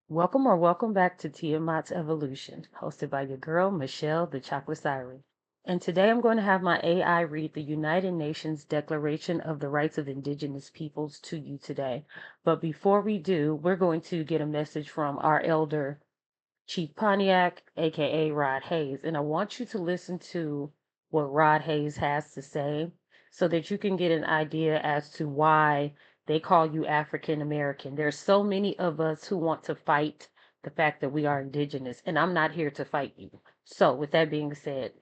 Welcome back to Tiamat's Evolution, hosted by your girl, Michelle, the Chocolate Siren. And today I'm going to have my AI read the United Nations Declaration of the Rights of Indigenous Peoples to you today. But before we do, we're going to get a message from our elder, Chief Pontiac, a.k.a. Rod Hayes. And I want you to listen to what Rod Hayes has to say so that you can get an idea as to why they call you African American. There's so many of us who want to fight the fact that we are indigenous, and I'm not here to fight you. So, with that being said,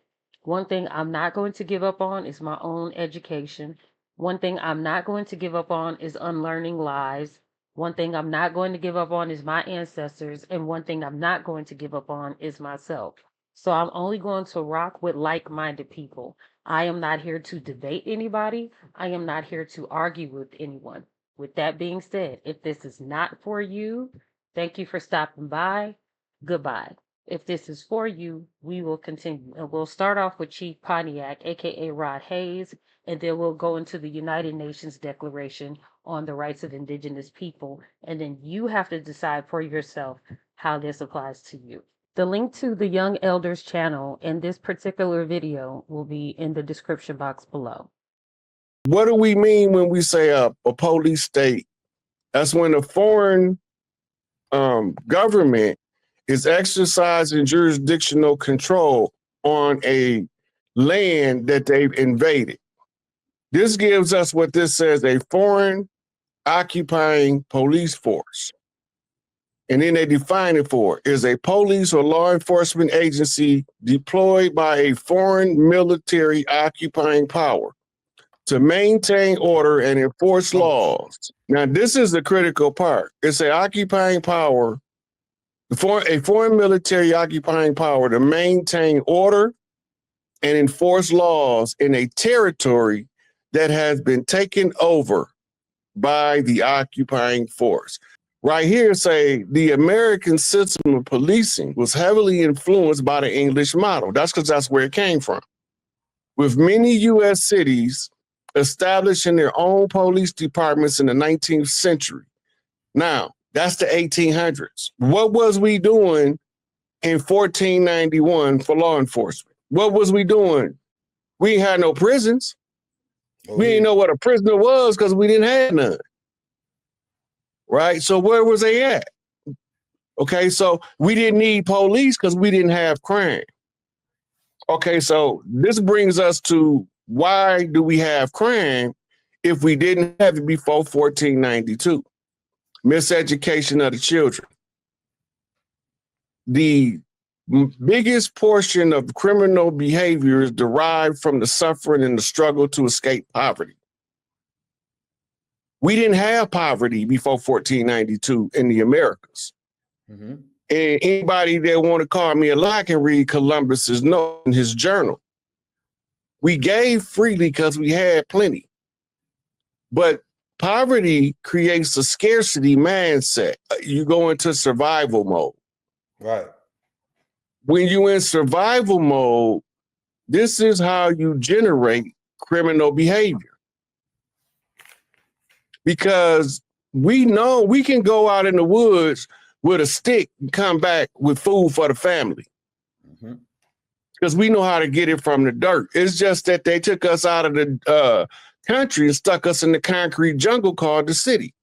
one thing I'm not going to give up on is my own education. One thing I'm not going to give up on is unlearning lies. One thing I'm not going to give up on is my ancestors, and one thing I'm not going to give up on is myself. So I'm only going to rock with like minded people. I am not here to debate anybody. I am not here to argue with anyone. With that being said, if this is not for you, thank you for stopping by. Goodbye. If this is for you, we will continue. And we'll start off with Chief Pontiac, aka Rod Hayes, and then we'll go into the United Nations Declaration on the Rights of Indigenous People. And then you have to decide for yourself how this applies to you. The link to the Young Elders channel in this particular video will be in the description box below. What do we mean when we say a police state? That's when a foreign government is exercising jurisdictional control on a land that they've invaded. This gives us what this says, a foreign occupying police force. And then they define it for is a police or law enforcement agency deployed by a foreign military occupying power to maintain order and enforce laws. Now, this is the critical part. It's an occupying power, a foreign military occupying power to maintain order and enforce laws in a territory that has been taken over by the occupying force. Right here say the American system of policing was heavily influenced by the English model. That's because that's where it came from. With many U.S. cities establishing their own police departments in the 19th century. Now, that's the 1800s. What was we doing in 1491 for law enforcement? What was we doing? We had no prisons. We didn't know what a prisoner was because we didn't have none. Right? So where was they at? Okay, so we didn't need police because we didn't have crime. Okay, so this brings us to why do we have crime if we didn't have it before 1492? Miseducation of the children. The biggest portion of criminal behavior is derived from the suffering and the struggle to escape poverty. We didn't have poverty before 1492 in the Americas. Mm-hmm. And anybody that want to call me a lie can read Columbus's note in his journal. We gave freely because we had plenty. But poverty creates a scarcity mindset. You go into survival mode. Right. When you're in survival mode, this is how you generate criminal behavior. Because we know we can go out in the woods with a stick and come back with food for the family. Because we know how to get it from the dirt. It's just that they took us out of the country and stuck us in the concrete jungle called the city.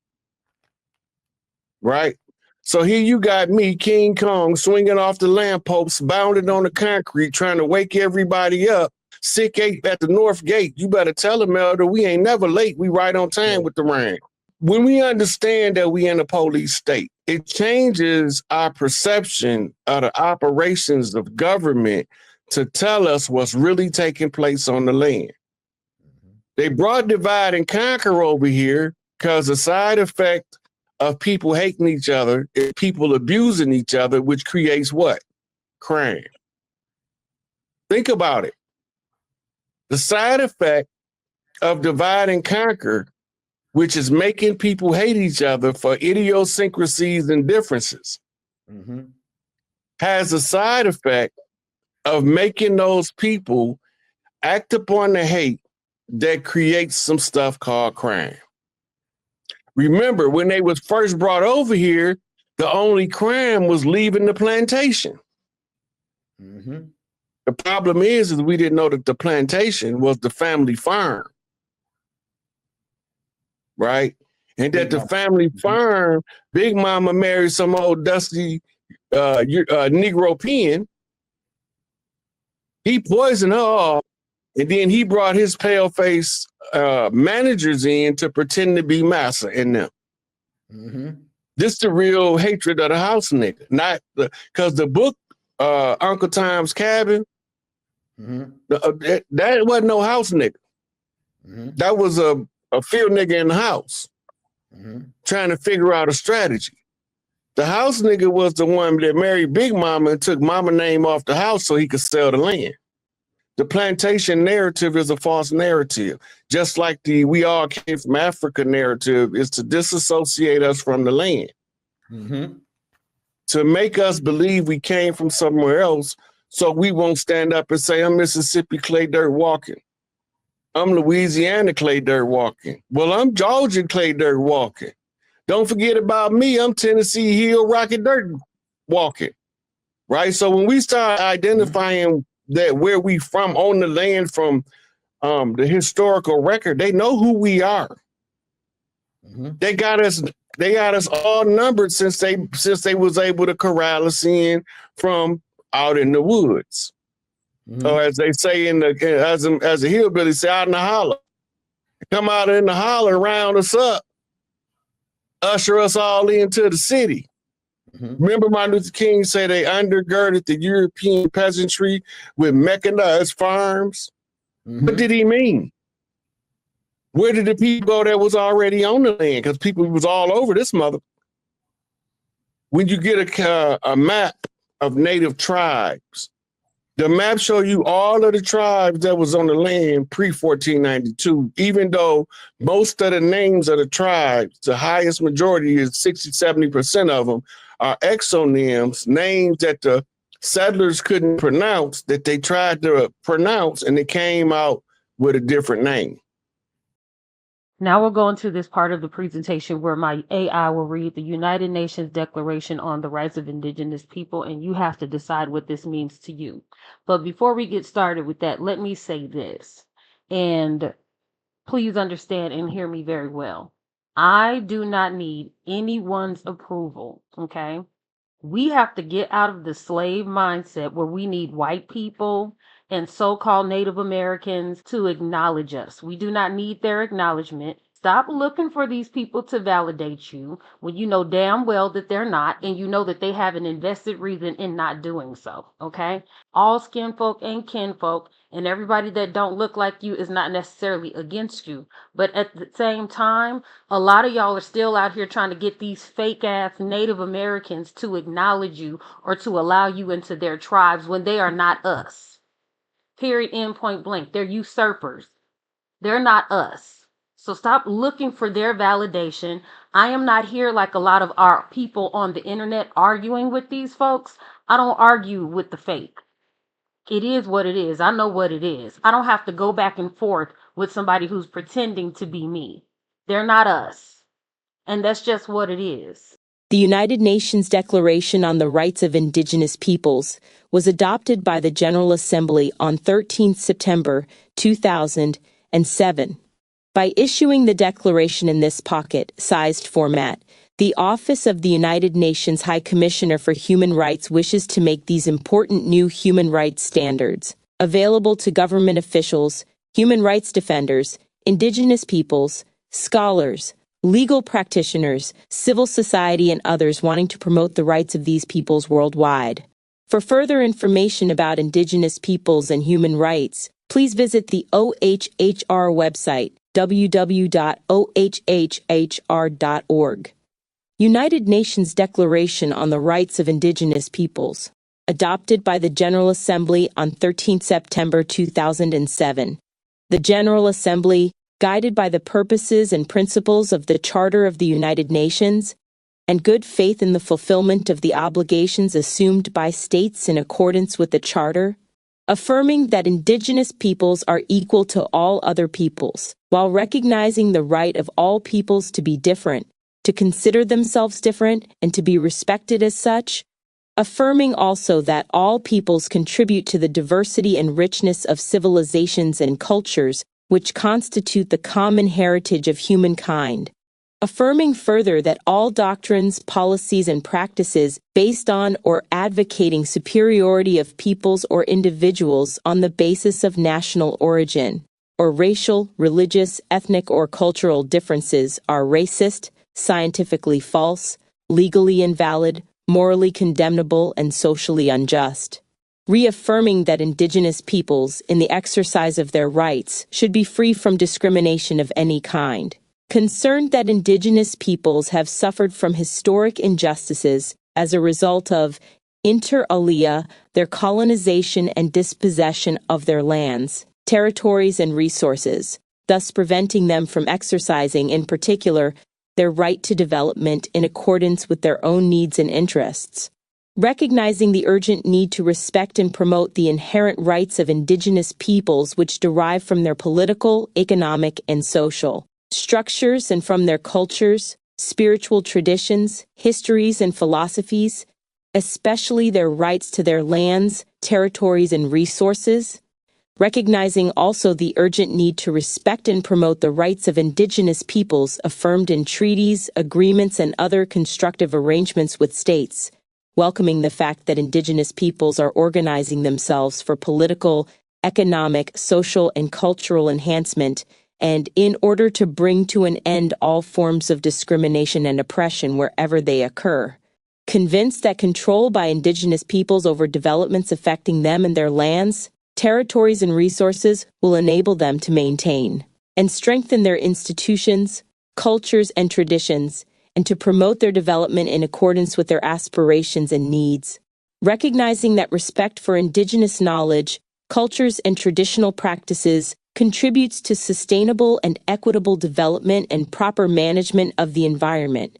Right? So here you got me, King Kong, swinging off the lamppost, bounding on the concrete, trying to wake everybody up. Sick eight at the North Gate. You better tell them, Elder, we ain't never late. We right on time with the rain. When we understand that we in a police state, it changes our perception of the operations of government to tell us what's really taking place on the land. They brought divide and conquer over here because the side effect of people hating each other is people abusing each other, which creates what? Crime. Think about it. The side effect of divide and conquer, which is making people hate each other for idiosyncrasies and differences, has a side effect of making those people act upon the hate that creates some stuff called crime. Remember, when they was first brought over here, The only crime was leaving the plantation. Mm-hmm. The problem is we didn't know that the plantation was the family farm, right? And that the family farm, Big Mama married some old dusty Negro pen. He poisoned her off, and then he brought his pale-face managers in to pretend to be massa in them. Mm-hmm. This the real hatred of the house nigga, not because the book Uncle Tom's Cabin, that wasn't no house nigga. That was a field nigga in the house trying to figure out a strategy. The house nigga was the one that married Big Mama and took Mama name off the house so he could sell the land. The plantation narrative is a false narrative, just like the we all came from Africa narrative is to disassociate us from the land. To make us believe we came from somewhere else so we won't stand up and say, I'm Mississippi clay dirt walking. I'm Louisiana clay dirt walking. Well, I'm Georgia clay dirt walking. Don't forget about me. I'm Tennessee Hill rocket dirt walking, right? So when we start identifying that where we from on the land from the historical record, they know who we are. They got us all numbered since they was able to corral us in from out in the woods. Or as they say as a hillbilly say, out in the holler. Come out in the holler, round us up, usher us all into the city. Remember Martin Luther King said they undergirded the European peasantry with mechanized farms? What did he mean? Where did the people go that was already on the land? Because people was all over this mother. When you get a map of native tribes, the map show you all of the tribes that was on the land pre-1492, even though most of the names of the tribes, the highest majority is 60, 70% of them are exonyms, names that the settlers couldn't pronounce, that they tried to pronounce, and it came out with a different name. Now we'll go into this part of the presentation where my AI will read the United Nations Declaration on the Rights of Indigenous People, and you have to decide what this means to you. But before we get started with that, let me say this, and please understand and hear me very well. I do not need anyone's approval, okay? We have to get out of the slave mindset where we need white people and so-called Native Americans to acknowledge us. We do not need their acknowledgement. Stop looking for these people to validate you when you know damn well that they're not, and you know that they have an invested reason in not doing so, okay? All skin folk and kinfolk and everybody that don't look like you is not necessarily against you. But at the same time, a lot of y'all are still out here trying to get these fake ass Native Americans to acknowledge you or to allow you into their tribes when they are not us. Period, end, point blank. They're usurpers. They're not us. So stop looking for their validation. I am not here like a lot of our people on the internet arguing with these folks. I don't argue with the fake. It is what it is. I know what it is. I don't have to go back and forth with somebody who's pretending to be me. They're not us. And that's just what it is. The United Nations Declaration on the Rights of Indigenous Peoples was adopted by the General Assembly on 13 September 2007. By issuing the declaration in this pocket-sized format, the Office of the United Nations High Commissioner for Human Rights wishes to make these important new human rights standards available to government officials, human rights defenders, indigenous peoples, scholars, legal practitioners, civil society, and others wanting to promote the rights of these peoples worldwide. For further information about indigenous peoples and human rights, please visit the OHHR website, www.ohhr.org. United Nations Declaration on the Rights of Indigenous Peoples, adopted by the General Assembly on 13 September 2007. The General Assembly, guided by the purposes and principles of the Charter of the United Nations, and good faith in the fulfillment of the obligations assumed by states in accordance with the Charter, affirming that indigenous peoples are equal to all other peoples, while recognizing the right of all peoples to be different, to to consider themselves different and to be respected as such, affirming also that all peoples contribute to the diversity and richness of civilizations and cultures which constitute the common heritage of humankind, affirming further that all doctrines, policies, and practices based on or advocating superiority of peoples or individuals on the basis of national origin, or racial, religious, ethnic, or cultural differences are racist, scientifically false, legally invalid, morally condemnable, and socially unjust. Reaffirming that indigenous peoples, in the exercise of their rights, should be free from discrimination of any kind. Concerned that indigenous peoples have suffered from historic injustices as a result of, inter alia, their colonization and dispossession of their lands, territories, and resources, thus preventing them from exercising, in particular, their right to development in accordance with their own needs and interests. Recognizing the urgent need to respect and promote the inherent rights of indigenous peoples which derive from their political, economic, and social structures and from their cultures, spiritual traditions, histories, and philosophies, especially their rights to their lands, territories, and resources. Recognizing also the urgent need to respect and promote the rights of indigenous peoples affirmed in treaties, agreements, and other constructive arrangements with states, welcoming the fact that indigenous peoples are organizing themselves for political, economic, social, and cultural enhancement, and in order to bring to an end all forms of discrimination and oppression wherever they occur. Convinced that control by indigenous peoples over developments affecting them and their lands, territories, and resources will enable them to maintain and strengthen their institutions, cultures, and traditions, and to promote their development in accordance with their aspirations and needs. Recognizing that respect for indigenous knowledge, cultures, and traditional practices contributes to sustainable and equitable development and proper management of the environment.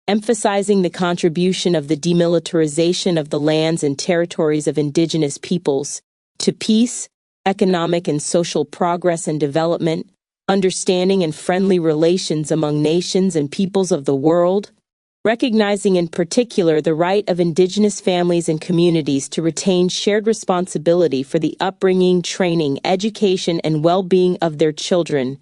Emphasizing the contribution of the demilitarization of the lands and territories of indigenous peoples to peace, economic and social progress and development, understanding and friendly relations among nations and peoples of the world, recognizing in particular the right of indigenous families and communities to retain shared responsibility for the upbringing, training, education, and well-being of their children,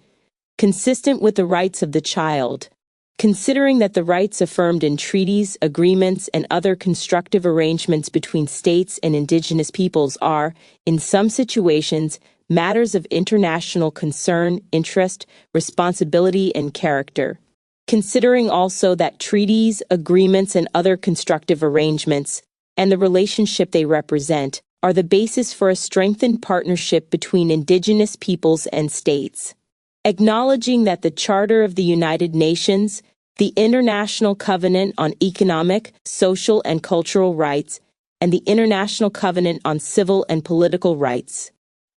consistent with the rights of the child. Considering that the rights affirmed in treaties, agreements, and other constructive arrangements between states and indigenous peoples are, in some situations, matters of international concern, interest, responsibility, and character. Considering also that treaties, agreements, and other constructive arrangements, and the relationship they represent, are the basis for a strengthened partnership between indigenous peoples and states. Acknowledging that the Charter of the United Nations, the International Covenant on Economic, Social, and Cultural Rights, and the International Covenant on Civil and Political Rights,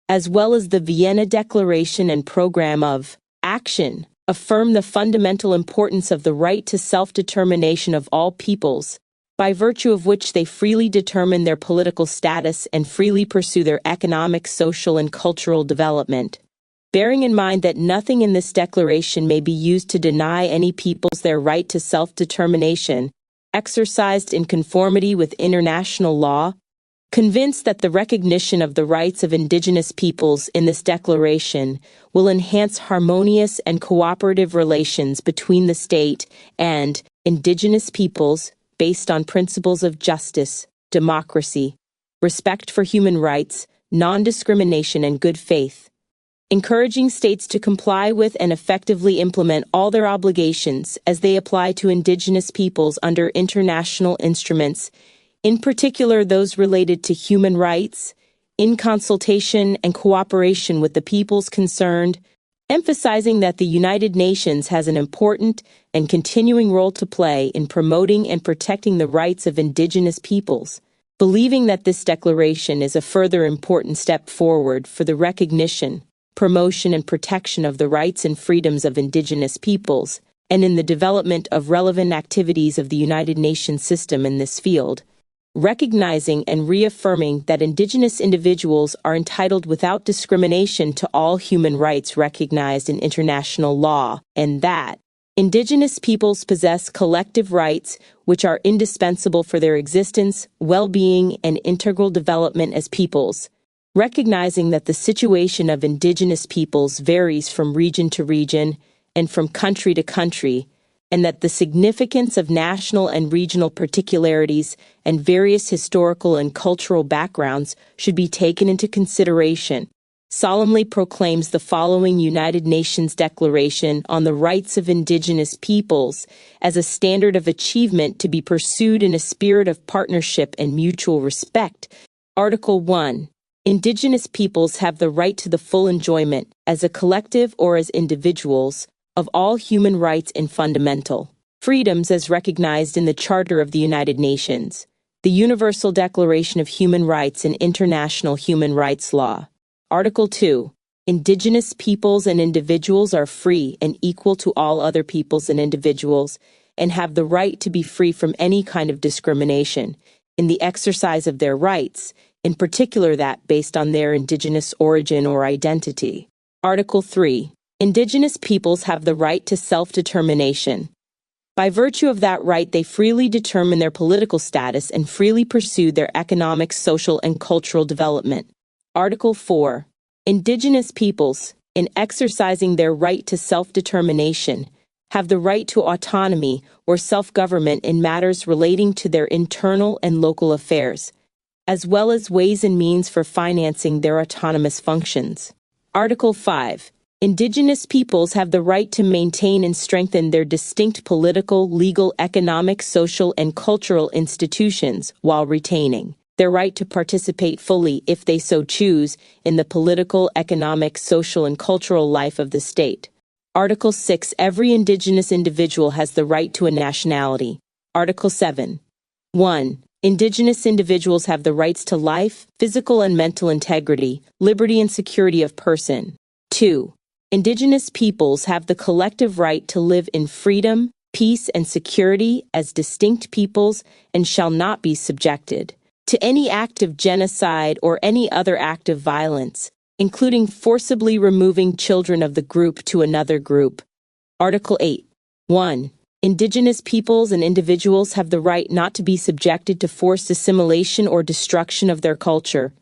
as well as the Vienna Declaration and Program of Action, affirm the fundamental importance of the right to self-determination of all peoples, by virtue of which they freely determine their political status and freely pursue their economic, social, and cultural development. Bearing in mind that nothing in this declaration may be used to deny any peoples their right to self-determination, exercised in conformity with international law, convinced that the recognition of the rights of indigenous peoples in this declaration will enhance harmonious and cooperative relations between the state and indigenous peoples based on principles of justice, democracy, respect for human rights, non-discrimination, and good faith. Encouraging states to comply with and effectively implement all their obligations as they apply to indigenous peoples under international instruments, in particular those related to human rights, in consultation and cooperation with the peoples concerned, emphasizing that the United Nations has an important and continuing role to play in promoting and protecting the rights of indigenous peoples, believing that this declaration is a further important step forward for the recognition, promotion, and protection of the rights and freedoms of indigenous peoples, and in the development of relevant activities of the United Nations system in this field, recognizing and reaffirming that indigenous individuals are entitled without discrimination to all human rights recognized in international law, and that, Indigenous peoples possess collective rights which are indispensable for their existence, well-being, and integral development as peoples. Recognizing that the situation of indigenous peoples varies from region to region and from country to country, and that the significance of national and regional particularities and various historical and cultural backgrounds should be taken into consideration, solemnly proclaims the following United Nations Declaration on the Rights of Indigenous Peoples as a standard of achievement to be pursued in a spirit of partnership and mutual respect. Article 1. Indigenous peoples have the right to the full enjoyment, as a collective or as individuals, of all human rights and fundamental freedoms as recognized in the Charter of the United Nations, the Universal Declaration of Human Rights and international human rights law. Article 2. Indigenous peoples and individuals are free and equal to all other peoples and individuals and have the right to be free from any kind of discrimination in the exercise of their rights, in particular that based on their indigenous origin or identity. Article 3. Indigenous peoples have the right to self-determination. By virtue of that right, they freely determine their political status and freely pursue their economic, social, and cultural development. Article 4. Indigenous peoples, in exercising their right to self-determination, have the right to autonomy or self-government in matters relating to their internal and local affairs, as well as ways and means for financing their autonomous functions. Article 5. Indigenous peoples have the right to maintain and strengthen their distinct political, legal, economic, social, and cultural institutions while retaining their right to participate fully, if they so choose, in the political, economic, social, and cultural life of the state. Article 6. Every indigenous individual has the right to a nationality. Article 7. 1. Indigenous individuals have the rights to life, physical and mental integrity, liberty and security of person. 2. Indigenous peoples have the collective right to live in freedom, peace, and security as distinct peoples and shall not be subjected to any act of genocide or any other act of violence, including forcibly removing children of the group to another group. Article 8. 1. Indigenous peoples and individuals have the right not to be subjected to forced assimilation or destruction of their culture.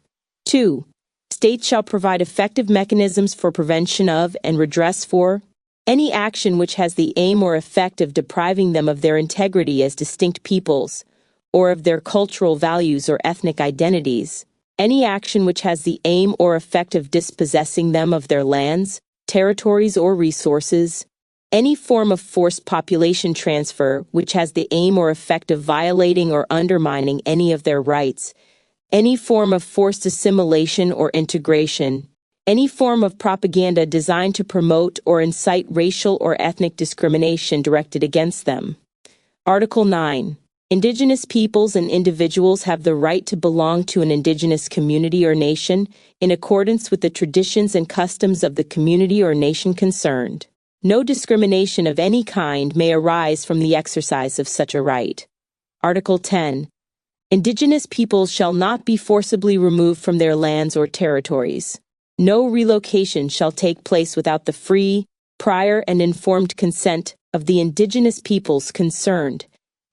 2. States shall provide effective mechanisms for prevention of and redress for any action which has the aim or effect of depriving them of their integrity as distinct peoples, or of their cultural values or ethnic identities, any action which has the aim or effect of dispossessing them of their lands, territories, or resources, any form of forced population transfer which has the aim or effect of violating or undermining any of their rights, any form of forced assimilation or integration, any form of propaganda designed to promote or incite racial or ethnic discrimination directed against them. Article 9. Indigenous peoples and individuals have the right to belong to an indigenous community or nation in accordance with the traditions and customs of the community or nation concerned. No discrimination of any kind may arise from the exercise of such a right. Article 10. Indigenous peoples shall not be forcibly removed from their lands or territories. No relocation shall take place without the free, prior, and informed consent of the indigenous peoples concerned,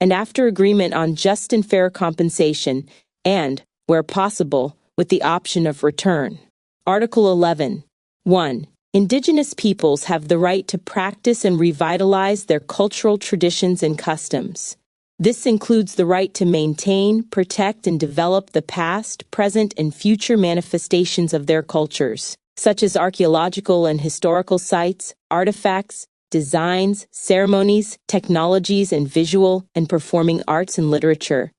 and after agreement on just and fair compensation, and, where possible, with the option of return. Article 11. 1. Indigenous peoples have the right to practice and revitalize their cultural traditions and customs. This includes the right to maintain, protect, and develop the past, present, and future manifestations of their cultures, such as archaeological and historical sites, artifacts, designs, ceremonies, technologies, and visual and performing arts and literature.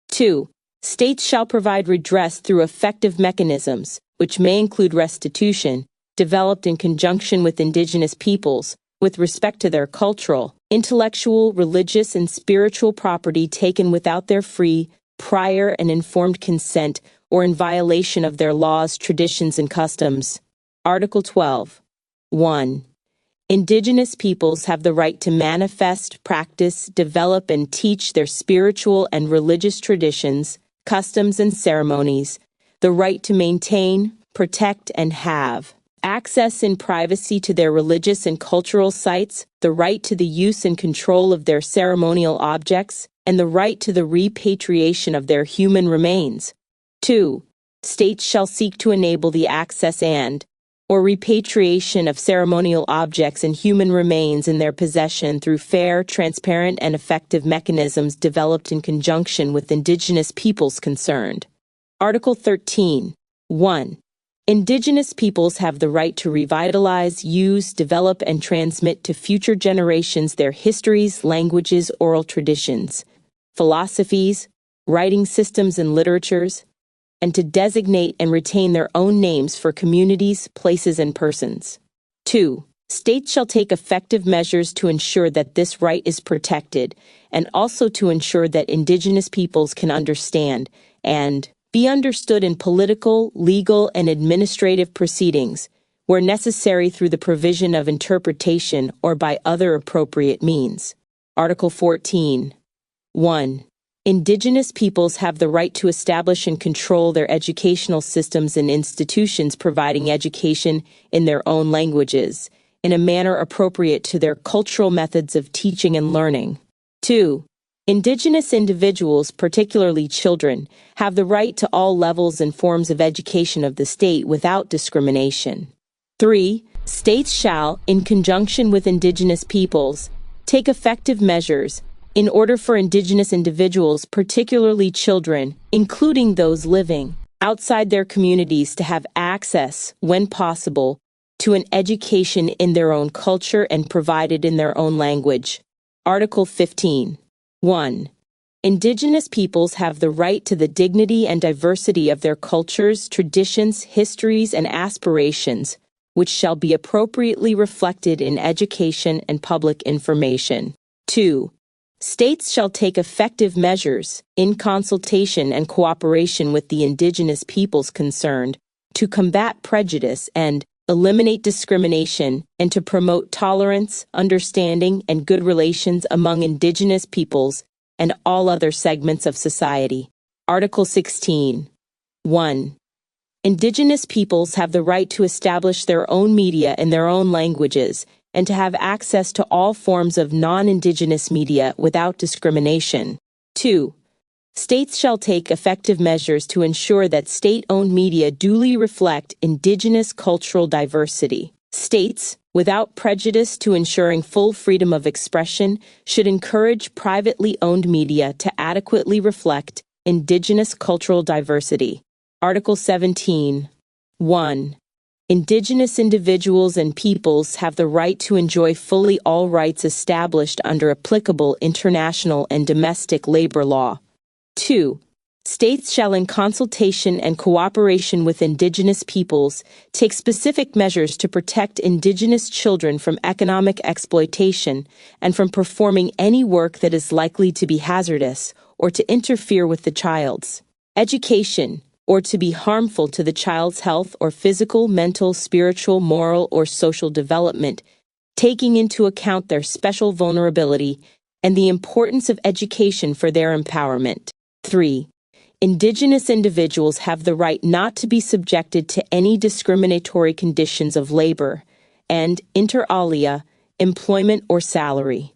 2. States shall provide redress through effective mechanisms, which may include restitution, developed in conjunction with indigenous peoples, with respect to their cultural, intellectual, religious, and spiritual property taken without their free, prior, and informed consent or in violation of their laws, traditions, and customs. Article 12. 1. Indigenous peoples have the right to manifest, practice, develop, and teach their spiritual and religious traditions, customs, and ceremonies, the right to maintain, protect, and have access in privacy to their religious and cultural sites, the right to the use and control of their ceremonial objects, and the right to the repatriation of their human remains. 2. States shall seek to enable the access or repatriation of ceremonial objects and human remains in their possession through fair, transparent, and effective mechanisms developed in conjunction with indigenous peoples concerned. Article 13. 1. Indigenous peoples have the right to revitalize, use, develop, and transmit to future generations their histories, languages, oral traditions, philosophies, writing systems, and literatures, and to designate and retain their own names for communities, places, and persons. 2. States shall take effective measures to ensure that this right is protected, and also to ensure that indigenous peoples can understand and be understood in political, legal, and administrative proceedings, where necessary through the provision of interpretation or by other appropriate means. Article 14. 1. Indigenous peoples have the right to establish and control their educational systems and institutions providing education in their own languages, in a manner appropriate to their cultural methods of teaching and learning. 2. Indigenous individuals, particularly children, have the right to all levels and forms of education of the state without discrimination. 3. States shall, in conjunction with indigenous peoples, take effective measures in order for indigenous individuals, particularly children, including those living outside their communities, to have access, when possible, to an education in their own culture and provided in their own language. Article 15. 1. Indigenous peoples have the right to the dignity and diversity of their cultures, traditions, histories, and aspirations, which shall be appropriately reflected in education and public information. 2. States shall take effective measures, in consultation and cooperation with the indigenous peoples concerned, to combat prejudice and eliminate discrimination, and to promote tolerance, understanding, and good relations among indigenous peoples and all other segments of society. Article 16. 1. Indigenous peoples have the right to establish their own media in their own languages and to have access to all forms of non-indigenous media without discrimination. 2. States shall take effective measures to ensure that state-owned media duly reflect indigenous cultural diversity. States, without prejudice to ensuring full freedom of expression, should encourage privately owned media to adequately reflect indigenous cultural diversity. Article 17. 1. Indigenous individuals and peoples have the right to enjoy fully all rights established under applicable international and domestic labor law. 2. States shall, in consultation and cooperation with indigenous peoples, take specific measures to protect indigenous children from economic exploitation and from performing any work that is likely to be hazardous or to interfere with the child's education, or to be harmful to the child's health or physical, mental, spiritual, moral, or social development, taking into account their special vulnerability and the importance of education for their empowerment. 3. Indigenous individuals have the right not to be subjected to any discriminatory conditions of labor and, inter alia, employment or salary.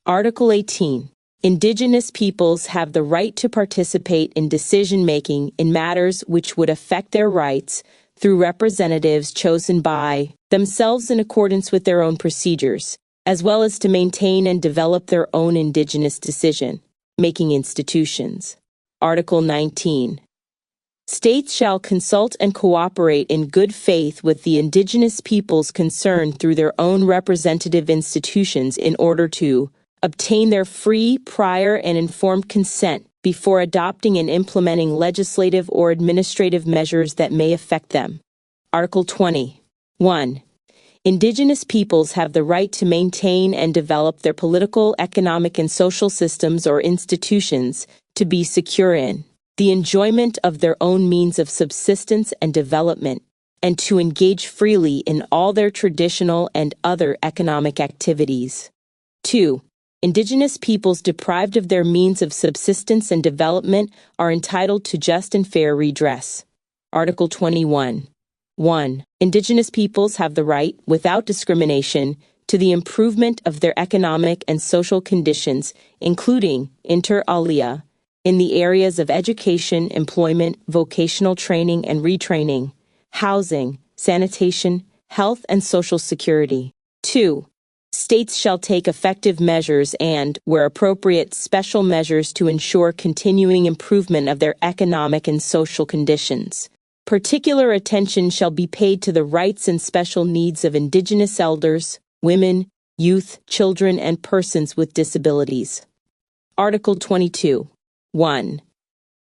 Article 18. Indigenous peoples have the right to participate in decision-making in matters which would affect their rights through representatives chosen by themselves in accordance with their own procedures, as well as to maintain and develop their own indigenous decision-making institutions. Article 19. States shall consult and cooperate in good faith with the indigenous peoples concerned through their own representative institutions in order to obtain their free, prior, and informed consent before adopting and implementing legislative or administrative measures that may affect them. Article 20. 1. Indigenous peoples have the right to maintain and develop their political, economic, and social systems or institutions to be secure in the enjoyment of their own means of subsistence and development, and to engage freely in all their traditional and other economic activities. 2. Indigenous peoples deprived of their means of subsistence and development are entitled to just and fair redress. Article 21. 1. Indigenous peoples have the right, without discrimination, to the improvement of their economic and social conditions, including, inter alia, in the areas of education, employment, vocational training and retraining, housing, sanitation, health and social security. 2. States shall take effective measures and, where appropriate, special measures to ensure continuing improvement of their economic and social conditions. Particular attention shall be paid to the rights and special needs of Indigenous elders, women, youth, children, and persons with disabilities. Article 22. 1.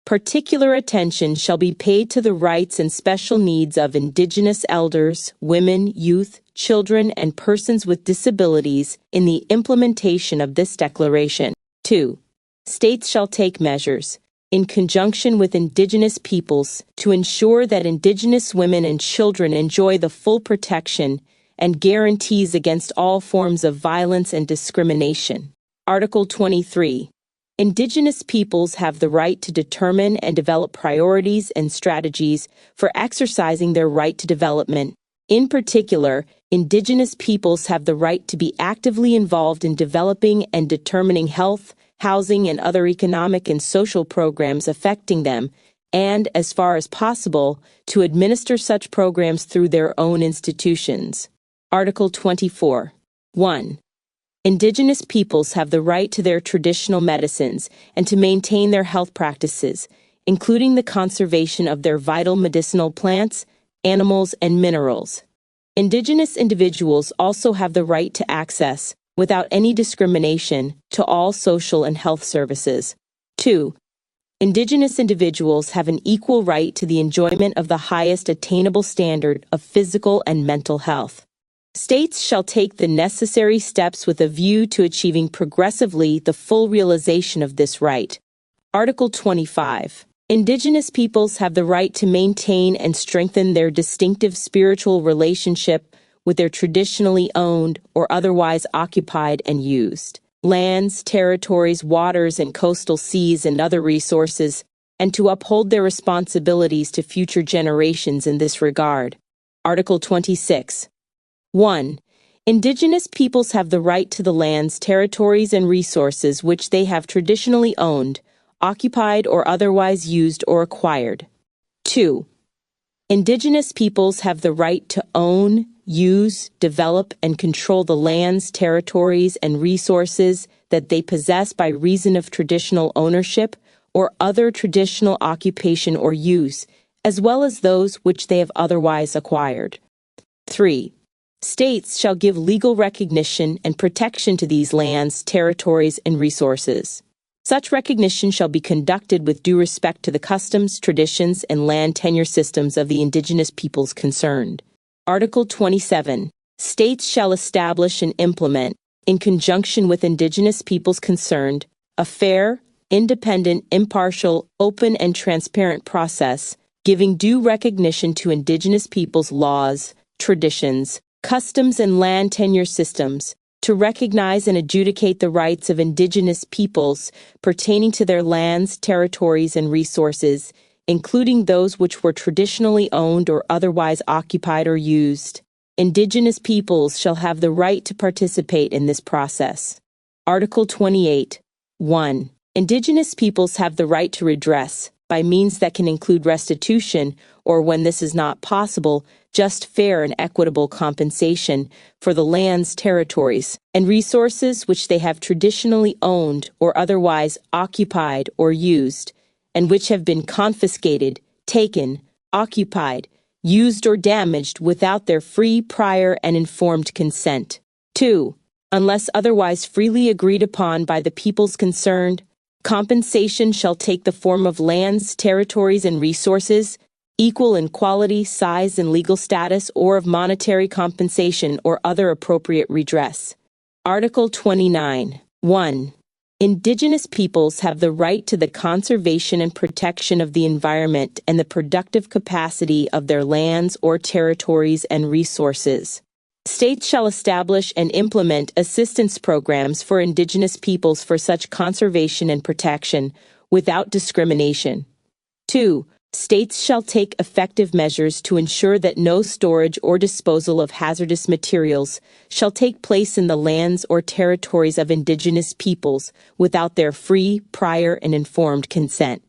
Particular attention shall be paid to the rights and special needs of Indigenous elders, women, youth, children, and persons with disabilities in the implementation of this declaration. 2. States shall take measures, in conjunction with Indigenous peoples, to ensure that Indigenous women and children enjoy the full protection and guarantees against all forms of violence and discrimination. Article 23. Indigenous peoples have the right to determine and develop priorities and strategies for exercising their right to development. In particular, Indigenous peoples have the right to be actively involved in developing and determining health, housing, and other economic and social programs affecting them, and, as far as possible, to administer such programs through their own institutions. Article 24. 1. Indigenous peoples have the right to their traditional medicines and to maintain their health practices, including the conservation of their vital medicinal plants, animals, and minerals. Indigenous individuals also have the right to access, without any discrimination, to all social and health services. 2. Indigenous individuals have an equal right to the enjoyment of the highest attainable standard of physical and mental health. States shall take the necessary steps with a view to achieving progressively the full realization of this right. Article 25. Indigenous peoples have the right to maintain and strengthen their distinctive spiritual relationship with their traditionally owned or otherwise occupied and used lands, territories, waters, and coastal seas and other resources, and to uphold their responsibilities to future generations in this regard. Article 26. 1. Indigenous peoples have the right to the lands, territories, and resources which they have traditionally owned, occupied, or otherwise used or acquired. 2. Indigenous peoples have the right to own, use, develop, and control the lands, territories, and resources that they possess by reason of traditional ownership or other traditional occupation or use, as well as those which they have otherwise acquired. 3. States shall give legal recognition and protection to these lands, territories, and resources. Such recognition shall be conducted with due respect to the customs, traditions, and land tenure systems of the Indigenous peoples concerned. Article 27. States shall establish and implement, in conjunction with Indigenous peoples concerned, a fair, independent, impartial, open, and transparent process, giving due recognition to Indigenous peoples' laws, traditions, customs, and land tenure systems, to recognize and adjudicate the rights of Indigenous peoples pertaining to their lands, territories, and resources, including those which were traditionally owned or otherwise occupied or used. Indigenous peoples shall have the right to participate in this process. Article 28. 1. Indigenous peoples have the right to redress, by means that can include restitution, or when this is not possible, just fair and equitable compensation for the lands, territories, and resources which they have traditionally owned or otherwise occupied or used, and which have been confiscated, taken, occupied, used, or damaged without their free, prior, and informed consent. 2. Unless otherwise freely agreed upon by the peoples concerned, compensation shall take the form of lands, territories, and resources, equal in quality, size, and legal status, or of monetary compensation or other appropriate redress. Article 29. 1. Indigenous peoples have the right to the conservation and protection of the environment and the productive capacity of their lands or territories and resources. States shall establish and implement assistance programs for Indigenous peoples for such conservation and protection without discrimination. 2. States shall take effective measures to ensure that no storage or disposal of hazardous materials shall take place in the lands or territories of indigenous peoples without their free, prior, and informed consent.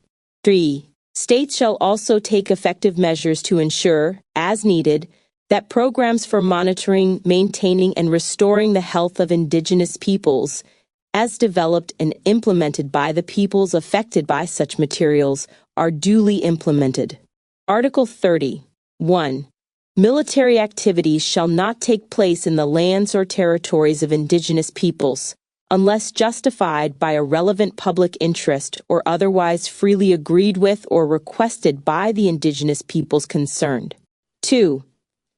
3. States shall also take effective measures to ensure, as needed, that programs for monitoring, maintaining, and restoring the health of indigenous peoples, as developed and implemented by the peoples affected by such materials, are duly implemented. Article 30. 1. Military activities shall not take place in the lands or territories of indigenous peoples, unless justified by a relevant public interest or otherwise freely agreed with or requested by the indigenous peoples concerned. 2.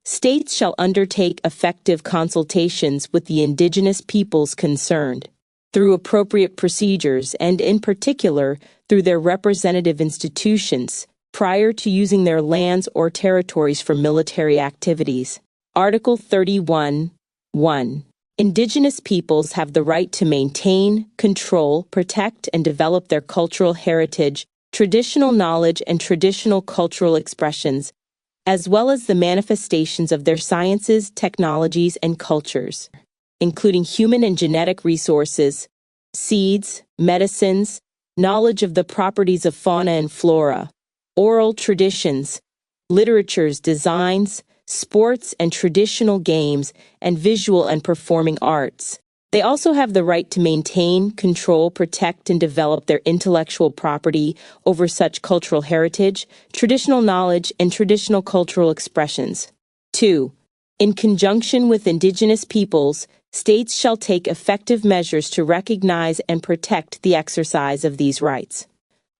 States shall undertake effective consultations with the indigenous peoples concerned, through appropriate procedures and, in particular, through their representative institutions, prior to using their lands or territories for military activities. Article 31. 1. Indigenous peoples have the right to maintain, control, protect, and develop their cultural heritage, traditional knowledge, and traditional cultural expressions, as well as the manifestations of their sciences, technologies, and cultures, including human and genetic resources, seeds, medicines, knowledge of the properties of fauna and flora, oral traditions, literatures, designs, sports and traditional games, and visual and performing arts. They also have the right to maintain, control, protect, and develop their intellectual property over such cultural heritage, traditional knowledge, and traditional cultural expressions. 2. In conjunction with indigenous peoples, states shall take effective measures to recognize and protect the exercise of these rights.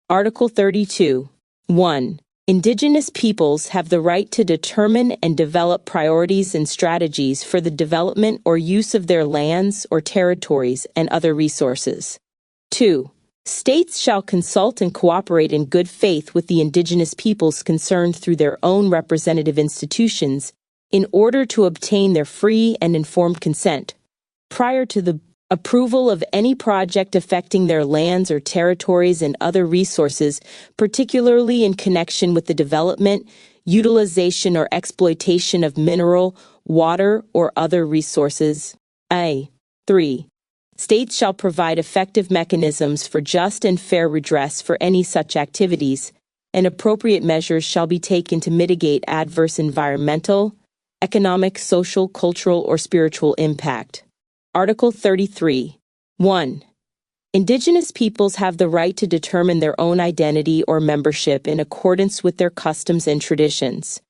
Article 32. 1. Indigenous peoples have the right to determine and develop priorities and strategies for the development or use of their lands or territories and other resources. 2. States shall consult and cooperate in good faith with the indigenous peoples concerned through their own representative institutions in order to obtain their free and informed consent prior to the approval of any project affecting their lands or territories and other resources, particularly in connection with the development, utilization, or exploitation of mineral, water, or other resources. 3. States shall provide effective mechanisms for just and fair redress for any such activities, and appropriate measures shall be taken to mitigate adverse environmental, economic, social, cultural, or spiritual impact. Article 33. 1. Indigenous peoples have the right to determine their own identity or membership in accordance with their customs and traditions.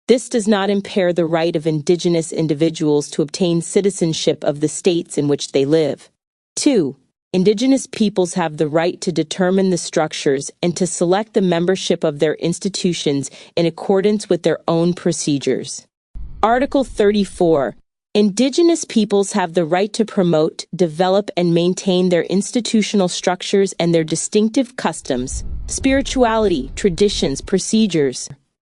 This does not impair the right of indigenous individuals to obtain citizenship of the states in which they live. 2. Indigenous peoples have the right to determine the structures and to select the membership of their institutions in accordance with their own procedures. Article 34. Indigenous peoples have the right to promote, develop, and maintain their institutional structures and their distinctive customs, spirituality, traditions, procedures,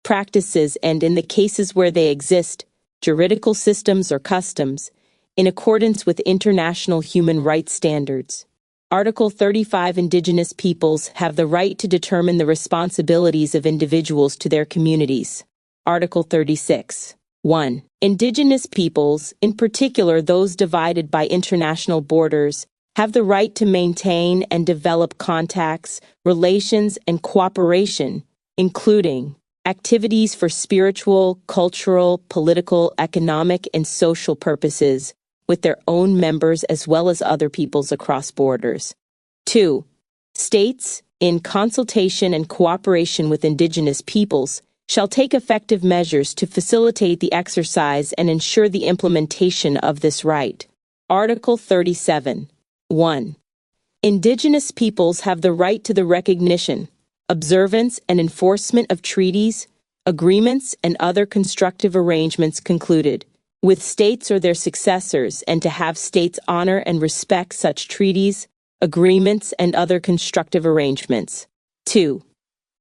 practices, and, in the cases where they exist, juridical systems or customs, in accordance with international human rights standards. Article 35. Indigenous peoples have the right to determine the responsibilities of individuals to their communities. Article 36. 1. Indigenous peoples, in particular those divided by international borders, have the right to maintain and develop contacts, relations, and cooperation, including activities for spiritual, cultural, political, economic, and social purposes with their own members as well as other peoples across borders. 2. States, in consultation and cooperation with indigenous peoples, shall take effective measures to facilitate the exercise and ensure the implementation of this right. Article 37. 1. Indigenous peoples have the right to the recognition, observance, and enforcement of treaties, agreements, and other constructive arrangements concluded with states or their successors, and to have states honor and respect such treaties, agreements, and other constructive arrangements. 2.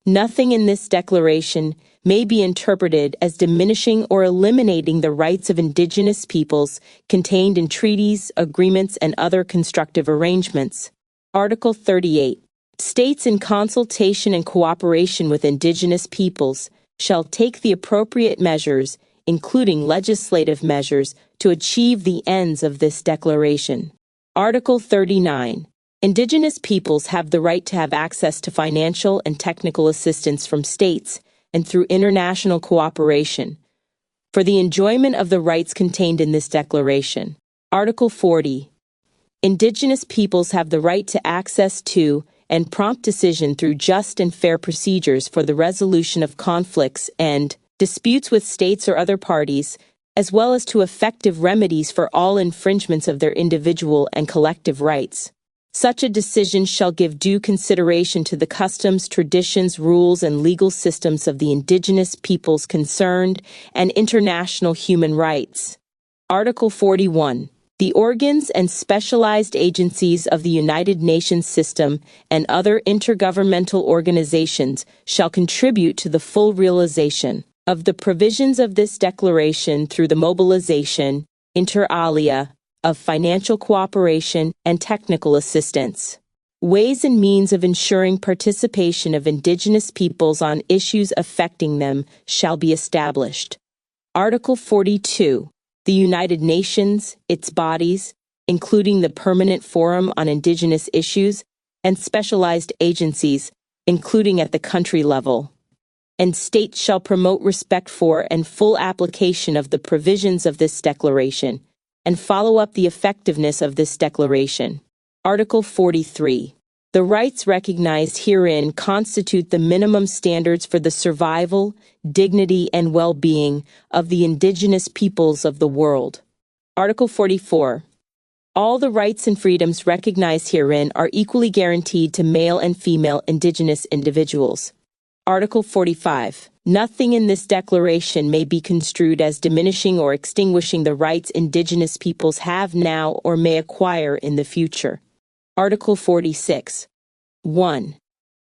Nothing in this declaration may be interpreted as diminishing or eliminating the rights of indigenous peoples contained in treaties, agreements, and other constructive arrangements. Article 38. States, in consultation and cooperation with indigenous peoples, shall take the appropriate measures, including legislative measures, to achieve the ends of this declaration. Article 39. Indigenous peoples have the right to have access to financial and technical assistance from states and through international cooperation for the enjoyment of the rights contained in this declaration. Article 40. Indigenous peoples have the right to access to and prompt decision through just and fair procedures for the resolution of conflicts and disputes with states or other parties, as well as to effective remedies for all infringements of their individual and collective rights. Such a decision shall give due consideration to the customs, traditions, rules, and legal systems of the indigenous peoples concerned and international human rights. Article 41. The organs and specialized agencies of the United Nations system and other intergovernmental organizations shall contribute to the full realization of the provisions of this declaration through the mobilization, inter alia, of financial cooperation and technical assistance. Ways and means of ensuring participation of indigenous peoples on issues affecting them shall be established. Article 42. The United Nations, its bodies, including the Permanent Forum on Indigenous Issues, and specialized agencies, including at the country level, and states shall promote respect for and full application of the provisions of this declaration, and follow up the effectiveness of this declaration. Article 43. The rights recognized herein constitute the minimum standards for the survival, dignity, and well-being of the indigenous peoples of the world. Article 44. All the rights and freedoms recognized herein are equally guaranteed to male and female indigenous individuals. Article 45. Nothing in this declaration may be construed as diminishing or extinguishing the rights indigenous peoples have now or may acquire in the future. Article 46. 1.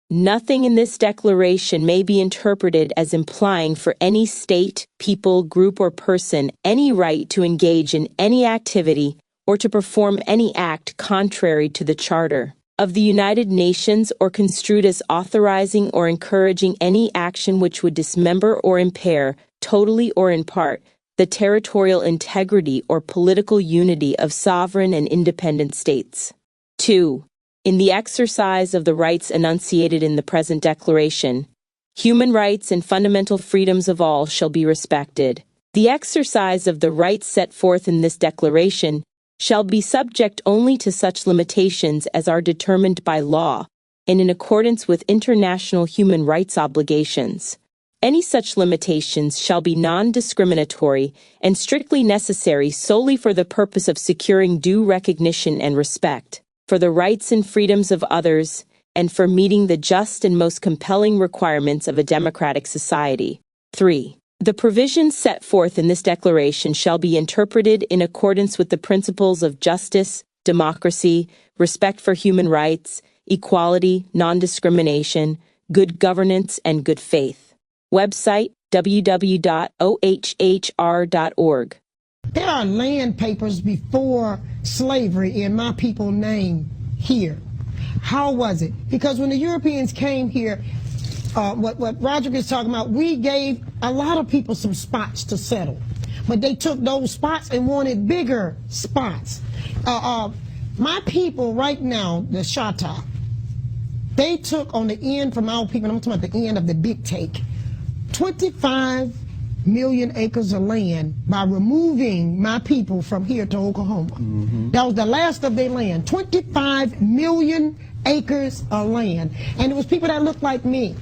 Nothing in this declaration may be interpreted as implying for any state, people, group, or person any right to engage in any activity or to perform any act contrary to the Charter of the United Nations or construed as authorizing or encouraging any action which would dismember or impair, totally or in part, the territorial integrity or political unity of sovereign and independent states. 2. In the exercise of the rights enunciated in the present declaration, human rights and fundamental freedoms of all shall be respected. The exercise of the rights set forth in this declaration shall be subject only to such limitations as are determined by law and in accordance with international human rights obligations. Any such limitations shall be non-discriminatory and strictly necessary solely for the purpose of securing due recognition and respect for the rights and freedoms of others and for meeting the just and most compelling requirements of a democratic society. 3. The provisions set forth in this declaration shall be interpreted in accordance with the principles of justice, democracy, respect for human rights, equality, non-discrimination, good governance, and good faith. Website www.ohhr.org. There are land papers before slavery in my people's name here. How was it? Because when the Europeans came here, what Roderick is talking about, we gave a lot of people some spots to settle. But they took those spots and wanted bigger spots. My people right now, the Shatta, they took on the end from our people, I'm talking about the end of the big take, 25 million acres of land by removing my people from here to Oklahoma. That was the last of their land. 25 million acres of land. And it was people that looked like me.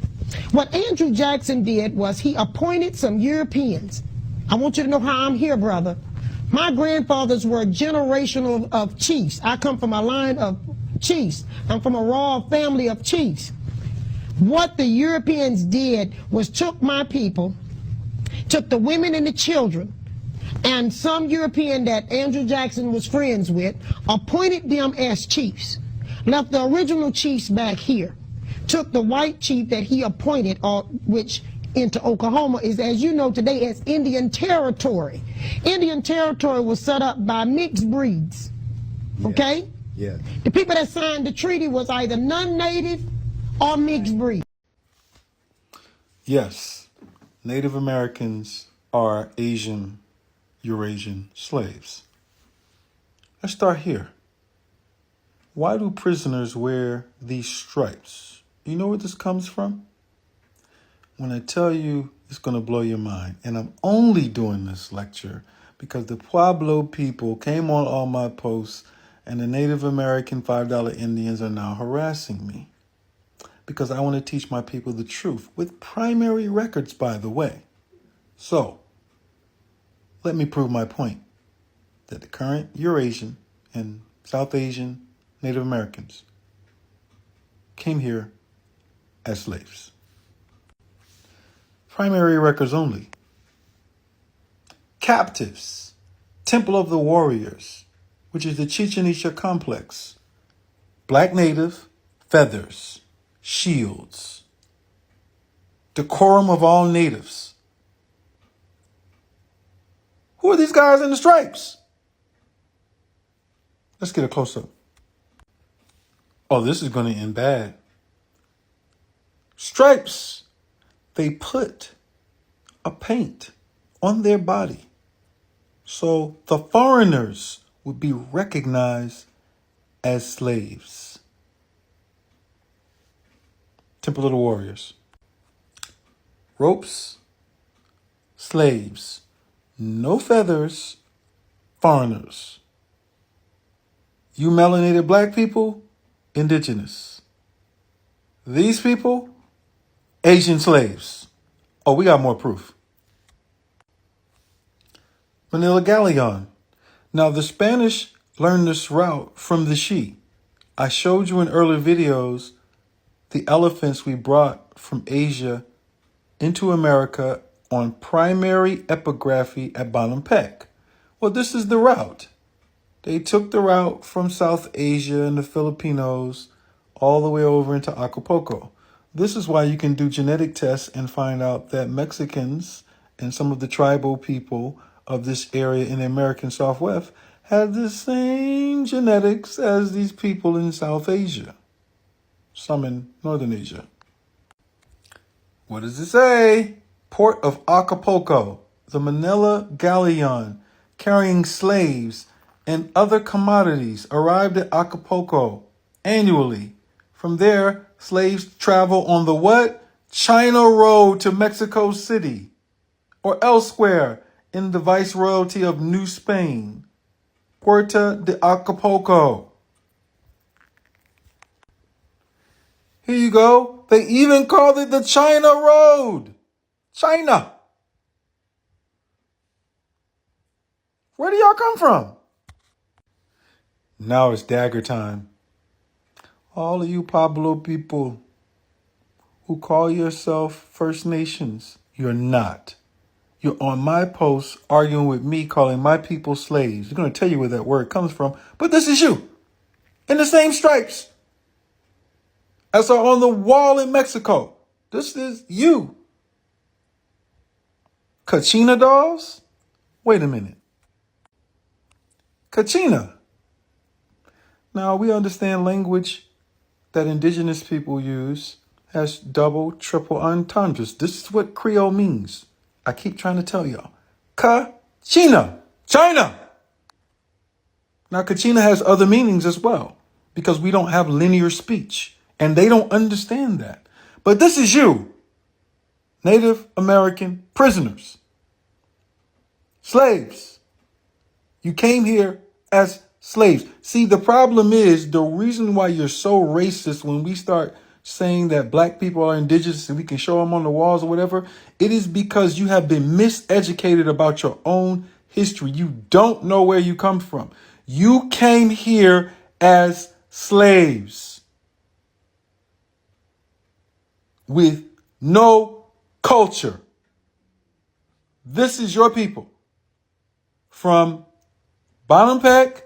What Andrew Jackson did was he appointed some Europeans. I want you to know how I'm here, brother. My grandfathers were a generation of chiefs. I come from a line of chiefs. I'm from a royal family of chiefs. What the Europeans did was took my people, took the women and the children, and some European that Andrew Jackson was friends with, appointed them as chiefs, left the original chiefs back here, took the white chief that he appointed, which into Oklahoma is, as you know today, as Indian Territory. Indian Territory was set up by mixed breeds, okay? Yeah. The people that signed the treaty was either non-native or mixed breed? Yes, Native Americans are Asian, Eurasian slaves. Let's start here. Why do prisoners wear these stripes? You know where this comes from? When I tell you, it's going to blow your mind. And I'm only doing this lecture because the Pueblo people came on all my posts and the Native American $5 Indians are now harassing me. Because I want to teach my people the truth with primary records, by the way. So, let me prove my point that the current Eurasian and South Asian Native Americans came here as slaves. Primary records only. Captives, Temple of the Warriors, which is the Chichen Itza complex. Black native, feathers, shields. Decorum of all natives. Who are these guys in the stripes? Let's get a close-up. Oh, this is going to end bad. Stripes. They put a paint on their body so the foreigners would be recognized as slaves. Temple of the Warriors. Ropes, slaves. No feathers, foreigners. You melanated black people, indigenous. These people, Asian slaves. Oh, we got more proof. Manila Galleon. Now, the Spanish learned this route from the Shi. I showed you in earlier videos the elephants we brought from Asia into America on primary epigraphy at Bonham-Peck. Well, this is the route. They took the route from South Asia and the Filipinos all the way over into Acapulco. This is why you can do genetic tests and find out that Mexicans and some of the tribal people of this area in the American Southwest had the same genetics as these people in South Asia, some in Northern Asia. What does it say? Port of Acapulco, the Manila Galleon carrying slaves and other commodities arrived at Acapulco annually. From there, slaves travel on the what? China Road to Mexico City or elsewhere in the Viceroyalty of New Spain, Puerto de Acapulco. Here you go. They even called it the China Road. China. Where do y'all come from? Now it's dagger time. All of you Pueblo people who call yourself First Nations, you're not. You're on my post arguing with me, calling my people slaves. They're going to tell you where that word comes from. But this is you. In the same stripes as are on the wall in Mexico. This is you. Kachina dolls? Wait a minute. Kachina. Now, we understand language that indigenous people use has double, triple entendres. This is what Creole means. I keep trying to tell y'all. Kachina. China. Now, Kachina has other meanings as well because we don't have linear speech and they don't understand that. But this is you, Native American prisoners, slaves. You came here as slaves. See, the problem is the reason why you're so racist when we start saying that black people are indigenous and we can show them on the walls or whatever, it is because you have been miseducated about your own history. You don't know where you come from. You came here as slaves with no culture. This is your people. From Bonham-Peck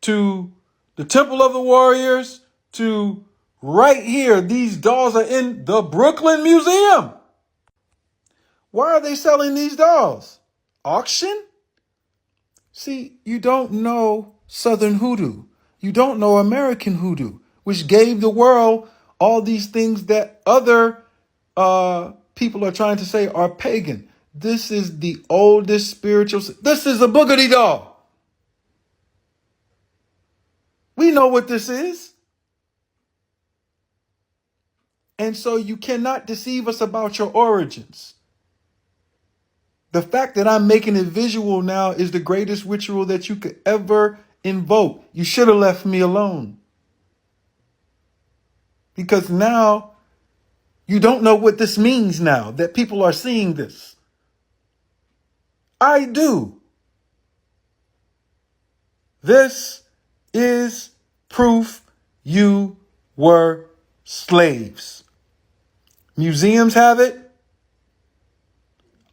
to the Temple of the Warriors to right here. These dolls are in the Brooklyn Museum. Why are they selling these dolls? Auction? See, you don't know Southern hoodoo. You don't know American hoodoo, which gave the world all these things that other people are trying to say are pagan. This is the oldest spiritual. This is a boogity doll. We know what this is. And so you cannot deceive us about your origins. The fact that I'm making it visual now is the greatest ritual that you could ever invoke. You should have left me alone. Because now you don't know what this means now that people are seeing this. I do. This is proof you were slaves. Museums have it.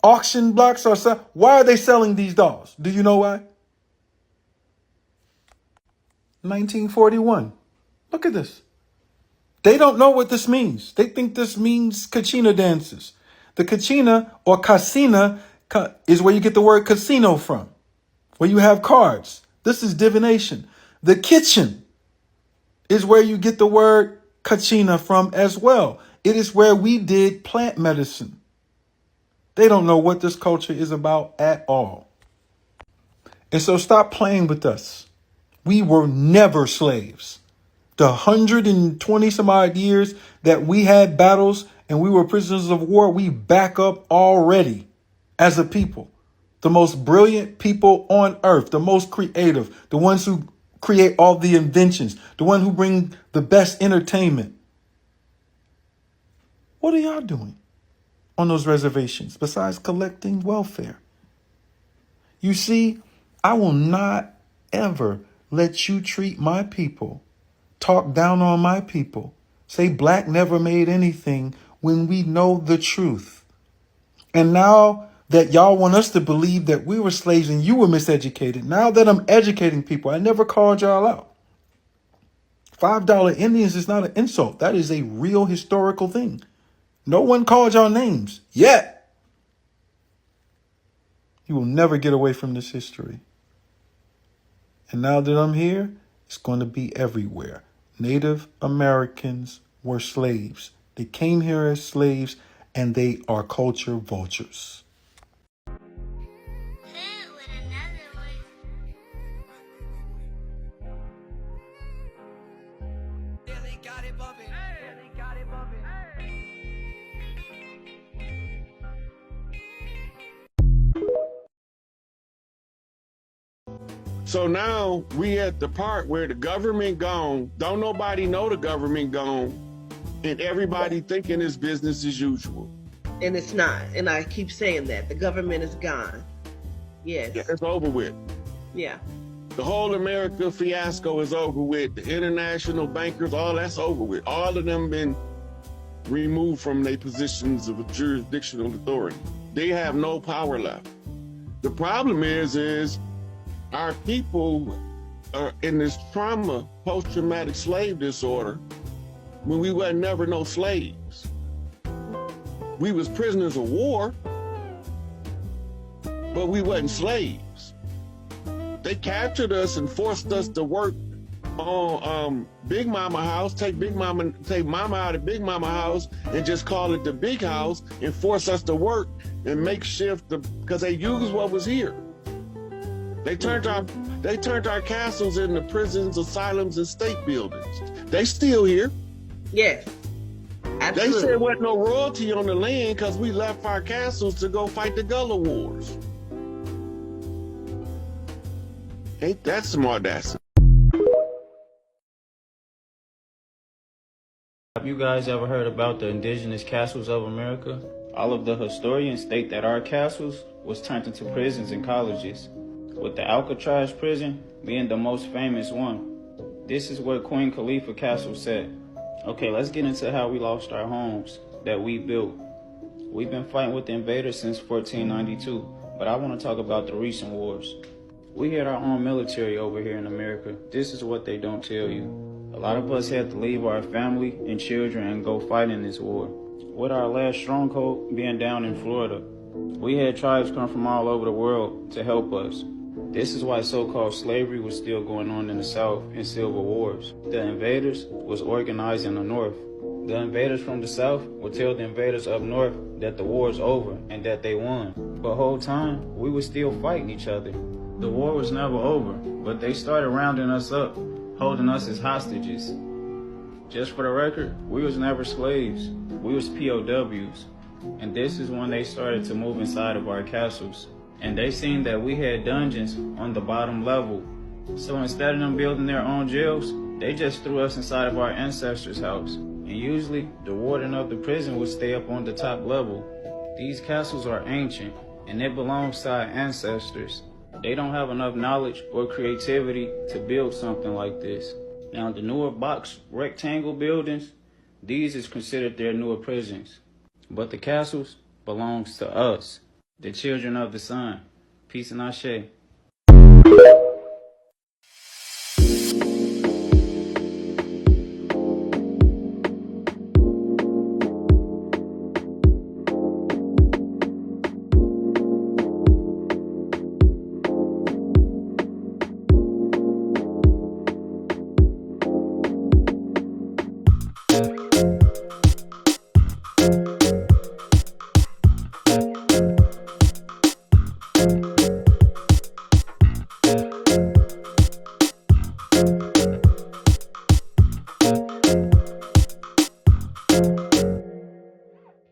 Auction blocks are selling. Why are they selling these dolls? Do you know why? 1941. Look at this. They don't know what this means. They think this means kachina dances. The kachina or casina is where you get the word casino from, where you have cards. This is divination. The kitchen is where you get the word kachina from as well. It is where we did plant medicine. They don't know what this culture is about at all. And so stop playing with us. We were never slaves. The 120 some odd years that we had battles and we were prisoners of war, we back up already as a people. The most brilliant people on earth, the most creative, the ones who create all the inventions, the one who bring the best entertainment. What are y'all doing on those reservations besides collecting welfare? You see, I will not ever let you treat my people, talk down on my people, say black never made anything when we know the truth. And now that y'all want us to believe that we were slaves and you were miseducated, now that I'm educating people, I never called y'all out. $5 Indians is not an insult. That is a real historical thing. No one called y'all names yet. You will never get away from this history. And now that I'm here, it's going to be everywhere. Native Americans were slaves. They came here as slaves, and they are culture vultures. So now we at the part where the government gone, don't nobody know the government gone, and everybody thinking it's business as usual. And it's not. And I keep saying that. The government is gone. Yes. Yeah, it's over with. Yeah. The whole America fiasco is over with. The international bankers, all that's over with. All of them been removed from their positions of jurisdictional authority. They have no power left. The problem is our people are in this trauma, post-traumatic slave disorder, when we were never no slaves. We was prisoners of war, but we wasn't slaves. They captured us and forced us to work on Big Mama house, take Mama out of Big Mama house and just call it the big house and force us to work and make shift because they used what was here. They turned our castles into prisons, asylums, and state buildings. They still here. Yes. Absolutely. They said there wasn't no royalty on the land because we left our castles to go fight the Gullah Wars. Ain't that some audacity? Have you guys ever heard about the indigenous castles of America? All of the historians state that our castles was turned into prisons and colleges, with the Alcatraz prison being the most famous one. This is where Queen Khalifa Castle sat. Okay, let's get into how we lost our homes that we built. We've been fighting with the invaders since 1492, but I want to talk about the recent wars. We had our own military over here in America. This is what they don't tell you. A lot of us had to leave our family and children and go fight in this war. With our last stronghold being down in Florida, we had tribes come from all over the world to help us. This is why so-called slavery was still going on in the South and civil wars. The invaders was organized in the North. The invaders from the south would tell the invaders up north that the war is over and that they won. But the whole time, we were still fighting each other. The war was never over, but they started rounding us up, holding us as hostages. Just for the record, we was never slaves. We was POWs. And this is when they started to move inside of our castles. And they seen that we had dungeons on the bottom level. So instead of them building their own jails, they just threw us inside of our ancestors' house. And usually, the warden of the prison would stay up on the top level. These castles are ancient, and it belongs to our ancestors. They don't have enough knowledge or creativity to build something like this. Now, the newer box rectangle buildings, these is considered their newer prisons. But the castles belongs to us, the children of the sun. Peace and ashe.